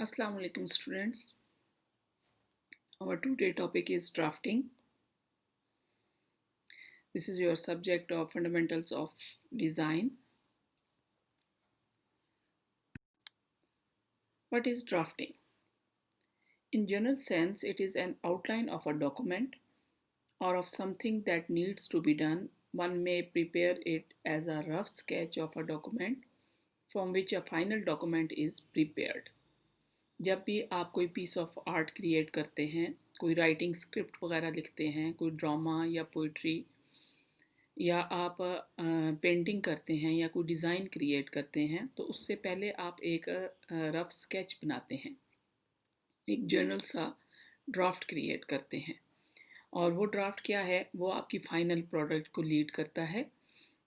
Assalamu alaikum students. Our today topic is drafting. This is your subject of fundamentals of design. What is drafting? In general sense, it is an outline of a document or of something that needs to be done. One may prepare it as a rough sketch of a document from which a final document is prepared. जब भी आप कोई piece of art create करते हैं, कोई writing script वगैरह लिखते हैं, कोई ड्रामा या पोइट्री, या आप पेंटिंग करते हैं या कोई डिज़ाइन क्रिएट करते हैं, तो उससे पहले आप एक रफ स्केच बनाते हैं, एक जर्नल सा ड्राफ्ट क्रिएट करते हैं। और वो ड्राफ्ट क्या है, वो आपकी फ़ाइनल प्रोडक्ट को लीड करता है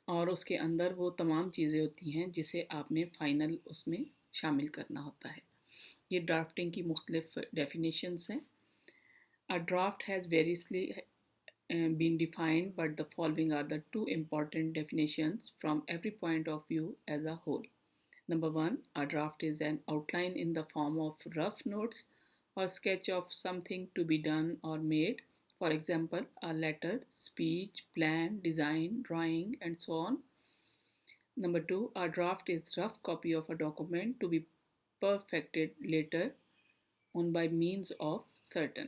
और उसके अंदर वो तमाम चीज़ें होती हैं जिसे आपने फ़ाइनल उसमें शामिल करना होता है। ये ड्राफ्टिंग की मुख्तलिफ डेफिनेशंस हैं। A draft has variously been defined, but the following are the two important definitions from every point of view as a whole. Number one, a draft is an outline in the form of rough notes or sketch of something to be done or made. For example, a letter, speech, plan, design, drawing, and so on. Number two, a draft is rough copy of a document to be perfected later on by means of certain.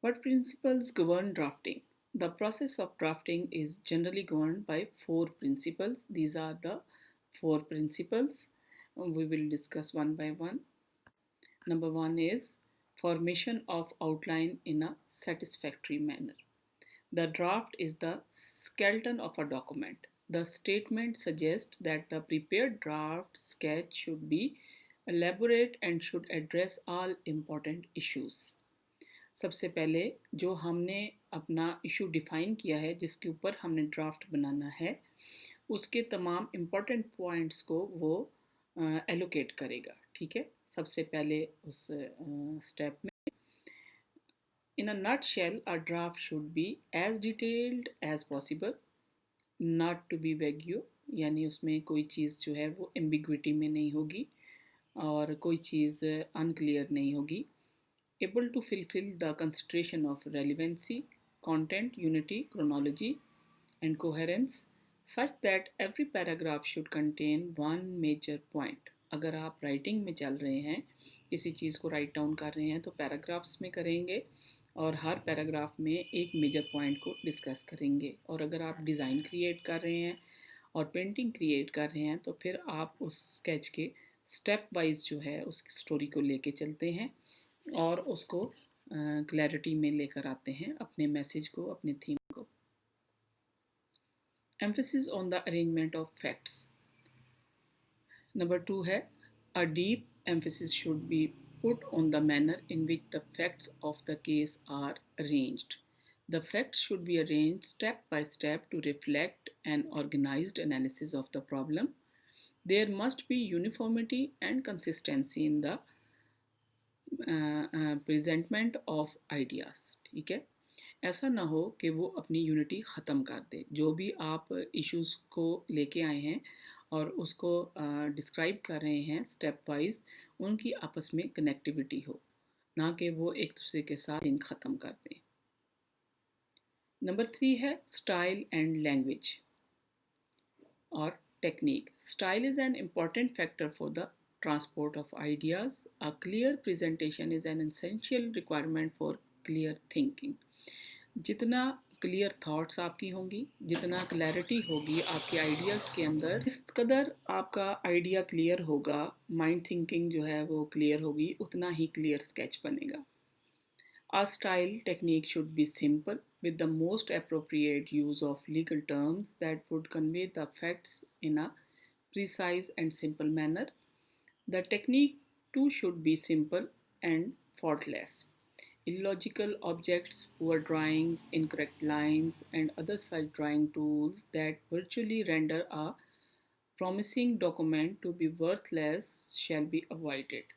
What principles govern drafting? The process of drafting is generally governed by four principles. These are the four principles. We will discuss one by one. Number one is formation of outline in a satisfactory manner. The draft is the skeleton of a document. The statement suggests that the prepared draft sketch should be elaborate and should address all important issues. सबसे पहले जो हमने अपना issue define किया है, जिसके ऊपर हमने ड्राफ्ट बनाना है, उसके तमाम इम्पोर्टेंट पॉइंट्स को वो एलोकेट करेगा। ठीक है, सबसे पहले उस स्टेप में in a nutshell a draft should be as detailed as possible, not to be vague, यानी उसमें कोई चीज़ जो है वो एम्बिग्विटी में नहीं होगी और कोई चीज़ अनक्लियर नहीं होगी, able to fulfill the consideration of relevancy, content, unity, chronology, and coherence, such that every paragraph should contain one major point. अगर आप राइटिंग में चल रहे हैं, किसी चीज़ को राइट डाउन कर रहे हैं, तो पैराग्राफ्स में करेंगे और हर पैराग्राफ में एक मेजर पॉइंट को डिस्कस करेंगे। और अगर आप डिज़ाइन क्रिएट कर रहे हैं और पेंटिंग क्रिएट कर रहे हैं, तो फिर आप उस स्केच के स्टेप वाइज जो है उस स्टोरी को लेके चलते हैं और उसको क्लैरिटी में लेकर आते हैं, अपने मैसेज को, अपने थीम को। Emphasis on the arrangement of facts. Number two है a deep emphasis should be put on the manner in which the facts of the case are arranged. The facts should be arranged step by step to reflect an organized analysis of the problem. There must be uniformity and consistency in the presentment of ideas. ठीक है, ऐसा ना हो कि वो अपनी unity ख़त्म कर दे। जो भी आप इश्यूज़ को लेके आए हैं और उसको डिस्क्राइब कर रहे हैं स्टेप वाइज, उनकी आपस में कनेक्टिविटी हो, ना कि वो एक दूसरे के साथ लिंक ख़त्म कर दें। नंबर थ्री है स्टाइल एंड लैंग्वेज और technique. Style is an important factor for the transport of ideas. A clear presentation is an essential requirement for clear thinking. जितना क्लियर थॉट्स आपकी होंगी, जितना क्लैरिटी होगी आपके आइडियाज़ के अंदर, इस कदर आपका आइडिया क्लियर होगा, माइंड थिंकिंग जो है वो क्लियर होगी, उतना ही क्लियर स्केच बनेगा। Our style technique should be simple, with the most appropriate use of legal terms that would convey the facts in a precise and simple manner. The technique too should be simple and faultless. Illogical objects, poor drawings, incorrect lines, and other such drawing tools that virtually render a promising document to be worthless shall be avoided.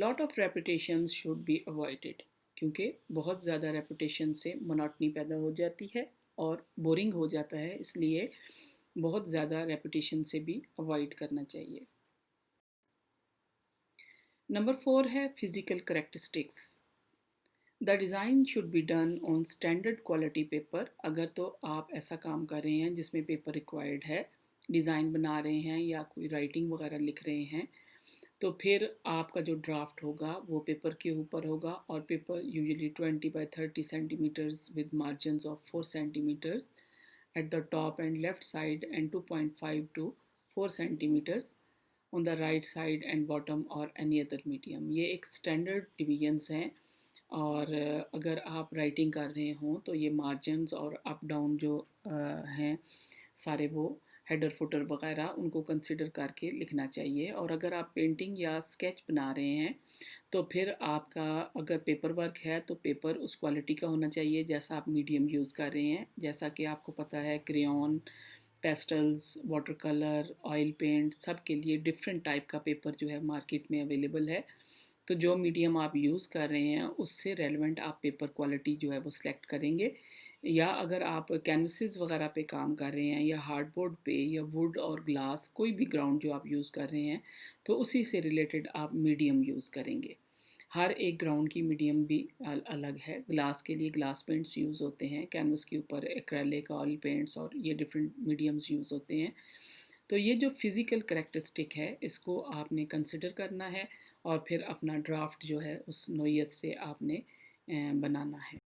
Lot of repetitions should be avoided, क्योंकि बहुत ज़्यादा repetition से monotony पैदा हो जाती है और boring हो जाता है, इसलिए बहुत ज़्यादा रेपिटेशन से भी अवॉइड करना चाहिए। नंबर 4 है physical characteristics. The design should be done on standard quality paper. अगर तो आप ऐसा काम कर रहे हैं जिसमें पेपर रिक्वायर्ड है, डिज़ाइन बना रहे हैं या कोई राइटिंग वगैरह लिख रहे हैं, तो फिर आपका जो ड्राफ्ट होगा वो पेपर के ऊपर होगा. और paper usually 20 by 30 centimetres with margins of 4 centimetres at the top and left side and 2.5 to 4 centimeters on the right side and bottom or any other medium. ये एक स्टैंडर्ड डिवीजन्स हैं. और अगर आप राइटिंग कर रहे हों तो ये मार्जिनस और अप डाउन जो हैं सारे वो हेडर फुटर वगैरह उनको कंसिडर करके लिखना चाहिए. और अगर आप पेंटिंग या स्केच बना रहे हैं तो फिर आपका अगर पेपर वर्क है तो पेपर उस क्वालिटी का होना चाहिए जैसा आप मीडियम यूज़ कर रहे हैं. जैसा कि आपको पता है crayon, pastels, water colour, oil paint सब के लिए डिफरेंट टाइप का पेपर जो है मार्केट में अवेलेबल है. तो जो मीडियम आप यूज़ कर रहे हैं उससे रेलेवेंट आप पेपर क्वालिटी जो है वो सिलेक्ट करेंगे. या अगर आप कैनवसेस वगैरह पे काम कर रहे हैं या हार्डबोर्ड पे या वुड और ग्लास कोई भी ग्राउंड जो आप यूज़ कर रहे हैं तो उसी से रिलेटेड आप मीडियम यूज़ करेंगे. हर एक ग्राउंड की मीडियम भी अलग है. ग्लास के लिए ग्लास पेंट्स यूज़ होते हैं, कैनवस के ऊपर एक्रेलिक, ऑयल पेंट्स और ये डिफरेंट मीडियम्स यूज़ होते हैं. तो ये जो फिज़िकल करेक्टरिस्टिक है इसको आपने कंसिडर करना है और फिर अपना ड्राफ्ट जो है उस नोयत से आपने बनाना है.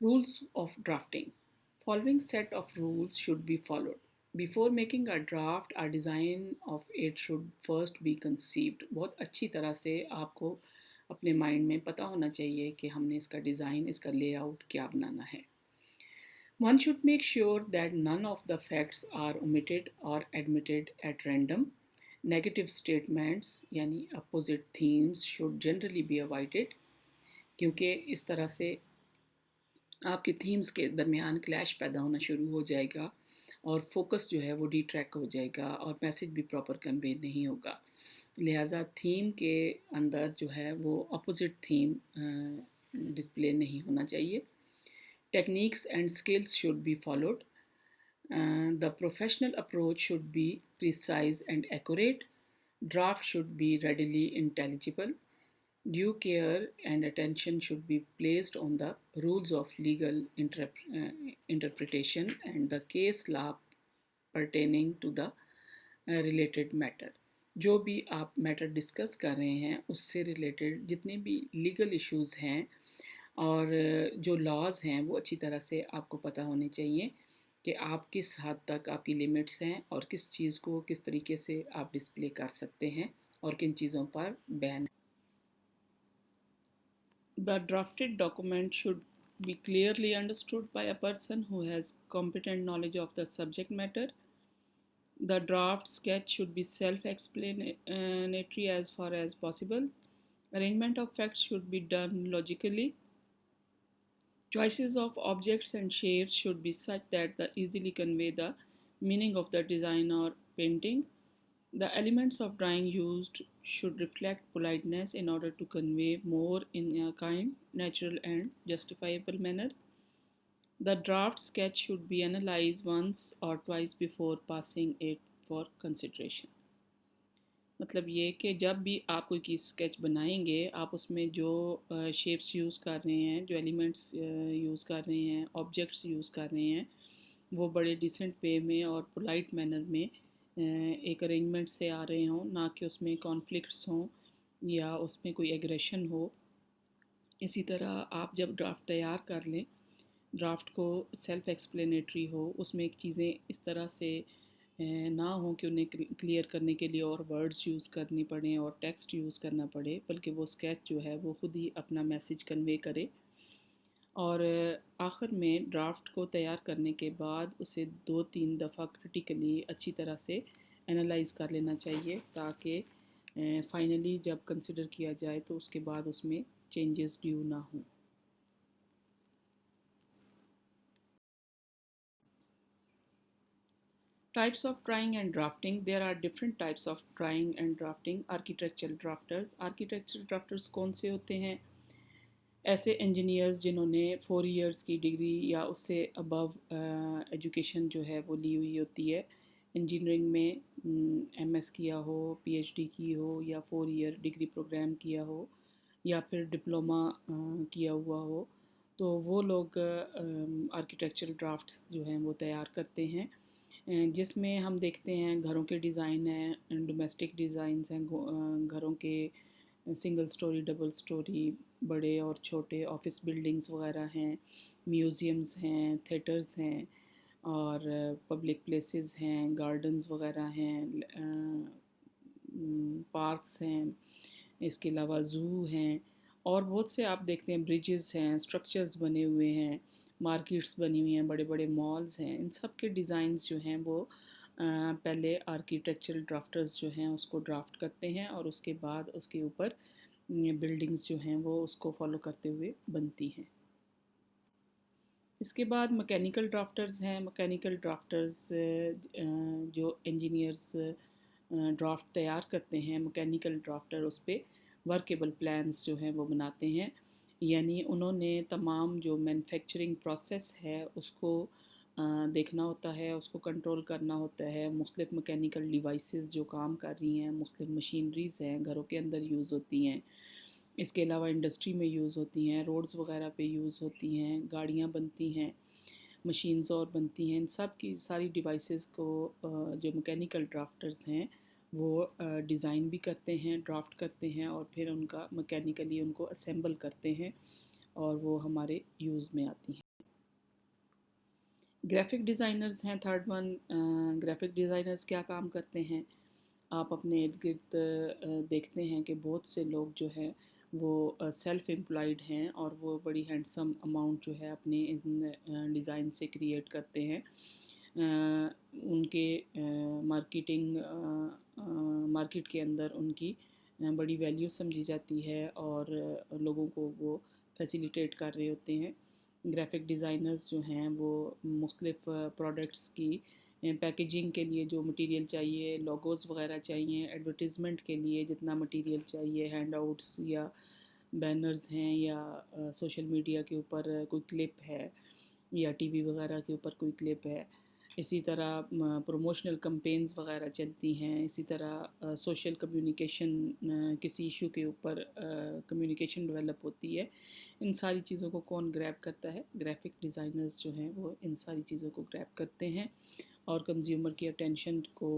Rules of drafting. Following set of rules should be followed. Before making a draft, a design of it should first be conceived. बहुत अच्छी तरह से आपको अपने माइंड में पता होना चाहिए कि हमने इसका डिज़ाइन, इसका लेआउट क्या बनाना है. One should make sure that none of the facts are omitted or admitted at random. Negative statements यानी opposite themes should generally be avoided क्योंकि इस तरह से आपके थीम्स के दरमियान क्लैश पैदा होना शुरू हो जाएगा और फोकस जो है वो डिट्रैक्ट हो जाएगा और मैसेज भी प्रॉपर कन्वे नहीं होगा. लिहाजा थीम के अंदर जो है वो अपोजिट थीम डिस्प्ले नहीं होना चाहिए. Techniques and skills should be followed. The professional approach should be precise and accurate. Draft should B readily intelligible. Due care and attention should be placed on the rules of legal interpretation and the case law pertaining to the related matter. जो भी आप matter discuss कर रहे हैं उससे related जितने भी legal issues हैं और जो लॉज हैं वो अच्छी तरह से आपको पता होने चाहिए कि आप किस हद तक आपकी लिमिट्स हैं और किस चीज़ को किस तरीके से आप डिस्प्ले कर सकते हैं और किन चीज़ों पर ban. The drafted document should be clearly understood by a person who has competent knowledge of the subject matter. The draft sketch should be self-explanatory as far as possible. Arrangement of facts should be done logically. Choices of objects and shapes should be such that they easily convey the meaning of the design or painting. The elements of drawing used should reflect politeness in order to convey more in a kind, natural, and justifiable manner. The draft sketch should be analyzed once or twice before passing it for consideration. मतलब ये कि जब भी आप कोई sketch बनाएंगे आप उसमें जो शेप्स यूज़ कर रहे हैं, जो एलिमेंट्स यूज़ कर रहे हैं, ऑब्जेक्ट्स यूज़ कर रहे हैं, वो बड़े डिसेंट वे में और पोलाइट मैनर में एक अरेंजमेंट से आ रहे हों, ना कि उसमें कॉन्फ्लिक्ट्स हों या उसमें कोई एग्रेशन हो. इसी तरह आप जब ड्राफ्ट तैयार कर लें, ड्राफ्ट को सेल्फ एक्सप्लेनेटरी हो, उसमें एक चीज़ें इस तरह से ना हो कि उन्हें क्लियर करने के लिए और वर्ड्स यूज़ करनी पड़ें और टेक्स्ट यूज़ करना पड़े, बल्कि वो स्केच जो है वो ख़ुद ही अपना मैसेज कन्वे करे. और आखिर में ड्राफ्ट को तैयार करने के बाद उसे 2-3 दफ़ा क्रिटिकली अच्छी तरह से एनालाइज़ कर लेना चाहिए ताकि फाइनली जब कंसिडर किया जाए तो उसके बाद उसमें चेंजेस ड्यू ना हों. Types of drawing and drafting. There are different types of drawing and drafting. Architectural drafters. Architectural drafters कौन से होते हैं? ऐसे इंजीनियर्स जिन्होंने 4 इयर्स की डिग्री या उससे अबव एजुकेशन जो है वो ली हुई होती है. इंजीनियरिंग में MS किया हो, PhD की हो, या 4 ईयर डिग्री प्रोग्राम किया हो, या फिर डिप्लोमा किया हुआ हो, तो वो लोग आर्किटेक्चरल ड्राफ्ट्स जो हैं वो तैयार करते हैं, जिसमें हम देखते हैं घरों के डिज़ाइन हैं, डोमेस्टिक डिज़ाइंस हैं, घरों के सिंगल स्टोरी, डबल स्टोरी, बड़े और छोटे ऑफिस बिल्डिंग्स वगैरह हैं, म्यूज़ियम्स हैं, थिएटर्स हैं, और पब्लिक प्लेसेस हैं, गार्डन्स वगैरह हैं, पार्क्स हैं, इसके अलावा ज़ू हैं, और बहुत से आप देखते हैं ब्रिजेस हैं, स्ट्रक्चर्स बने हुए हैं, मार्केट्स बनी हुई हैं, बड़े बड़े मॉल्स हैं। इन सब के डिज़ाइंस जो हैं वो पहले आर्किटेक्चरल ड्राफ्टर्स जो हैं उसको ड्राफ्ट करते हैं, और उसके बाद उसके ऊपर बिल्डिंग्स जो हैं वो उसको फॉलो करते हुए बनती हैं। इसके बाद मैकेनिकल ड्राफ्टर्स हैं। मैकेनिकल ड्राफ्टर्स जो इंजीनियर्स ड्राफ्ट तैयार करते हैं, मैकेनिकल ड्राफ्टर उस पर वर्केबल प्लान्स जो हैं वो बनाते हैं, यानी उन्होंने तमाम जो मैन्युफैक्चरिंग प्रोसेस है उसको देखना होता है, उसको कंट्रोल करना होता है। मुख्तलिफ़ मैकेनिकल डिवाइसेस जो काम कर रही हैं, मुख्तलिफ़ मशीनरीज़ हैं, घरों के अंदर यूज़ होती हैं, इसके अलावा इंडस्ट्री में यूज़ होती हैं, रोड्स वगैरह पे यूज़ होती हैं, गाड़ियाँ बनती हैं, मशीन्स और बनती हैं। इन सब की सारी डिवाइसेस को जो मैकेनिकल ड्राफ्टर्स हैं वो डिज़ाइन भी करते हैं, ड्राफ्ट करते हैं, और फिर उनका मैकेनिकली उनको असेंबल करते हैं, और वो हमारे यूज़ में आती हैं। ग्राफिक डिज़ाइनर्स हैं थर्ड वन। ग्राफिक डिज़ाइनर्स क्या काम करते हैं? आप अपने इर्द गिर्द देखते हैं कि बहुत से लोग जो हैं वो सेल्फ़ एम्प्लॉयड हैं, और वो बड़ी हैंडसम अमाउंट जो है अपने इन डिज़ाइन से क्रिएट करते हैं। उनके मार्केट के अंदर उनकी बड़ी वैल्यू समझी जाती है, और लोगों को वो फैसिलिटेट कर रहे होते हैं। ग्राफिक डिज़ाइनर्स जो हैं वो मुख्तलिफ़ प्रोडक्ट्स की पैकेजिंग के लिए जो मटेरियल चाहिए, लोगोज़ वगैरह चाहिए, एडवर्टाइजमेंट के लिए जितना मटेरियल चाहिए, हैंड आउट्स या बैनर्स हैं, या सोशल मीडिया के ऊपर कोई क्लिप है, या टीवी वगैरह के ऊपर कोई क्लिप है, इसी तरह प्रमोशनल कैंपेन्स वगैरह चलती हैं, इसी तरह सोशल कम्युनिकेशन, किसी इशू के ऊपर कम्युनिकेशन डेवलप होती है। इन सारी चीज़ों को कौन ग्रैब करता है? ग्राफिक डिज़ाइनर्स जो हैं वो इन सारी चीज़ों को ग्रैब करते हैं, और कंज्यूमर की अटेंशन को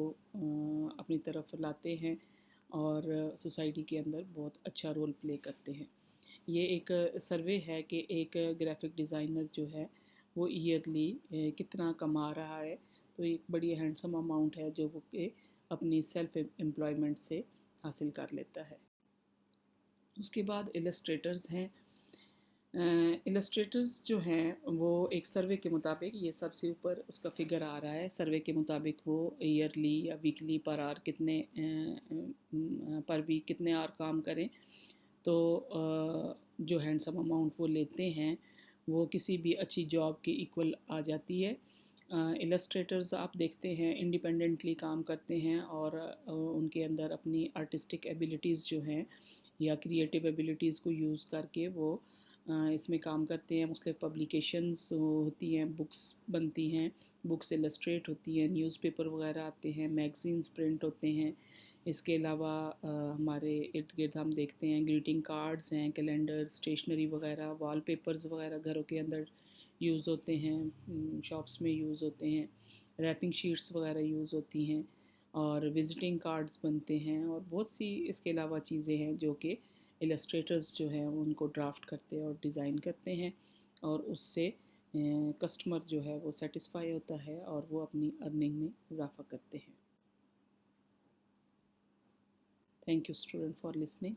अपनी तरफ लाते हैं, और सोसाइटी के अंदर बहुत अच्छा रोल प्ले करते हैं। ये एक सर्वे है कि एक ग्राफिक डिज़ाइनर जो है वो ईयरली कितना कमा रहा है, तो एक बड़ी हैंडसम अमाउंट है जो वो कि अपनी सेल्फ एम्प्लॉयमेंट से हासिल कर लेता है। उसके बाद इलस्ट्रेटर्स हैं। इलस्ट्रेटर्स जो हैं वो एक सर्वे के मुताबिक, ये सबसे ऊपर उसका फिगर आ रहा है, सर्वे के मुताबिक वो ईयरली या वीकली पर आवर कितने पर वीक कितने आवर काम करें, तो जो हैंडसम अमाउंट वो लेते हैं वो किसी भी अच्छी जॉब के इक्वल आ जाती है। इलस्ट्रेटर्स आप देखते हैं इंडिपेंडेंटली काम करते हैं, और उनके अंदर अपनी आर्टिस्टिक एबिलिटीज़ जो हैं या क्रिएटिव एबिलिटीज़ को यूज़ करके वो इसमें काम करते हैं। मुख्तलिफ़ पब्लिकेशंस होती हैं, बुक्स बनती हैं, बुक्स इलस्ट्रेट होती हैं, न्यूज़पेपर वगैरह आते हैं, मैगज़ीन्स प्रिंट होते हैं। इसके अलावा हमारे इर्द गिर्द हम देखते हैं ग्रीटिंग कार्ड्स हैं, कैलेंडर, स्टेशनरी वगैरह, वॉलपेपर्स वगैरह घरों के अंदर यूज़ होते हैं, शॉप्स में यूज़ होते हैं, रैपिंग शीट्स वगैरह यूज़ होती हैं, और विज़िटिंग कार्ड्स बनते हैं, और बहुत सी इसके अलावा चीज़ें हैं जो कि इलस्ट्रेटर्स जो हैं उनको ड्राफ्ट करते हैं और डिज़ाइन करते हैं, और उससे कस्टमर जो है वो सेटिस्फाई होता है, और वो अपनी अर्निंग में इजाफ़ा करते हैं। Thank you, student, for listening.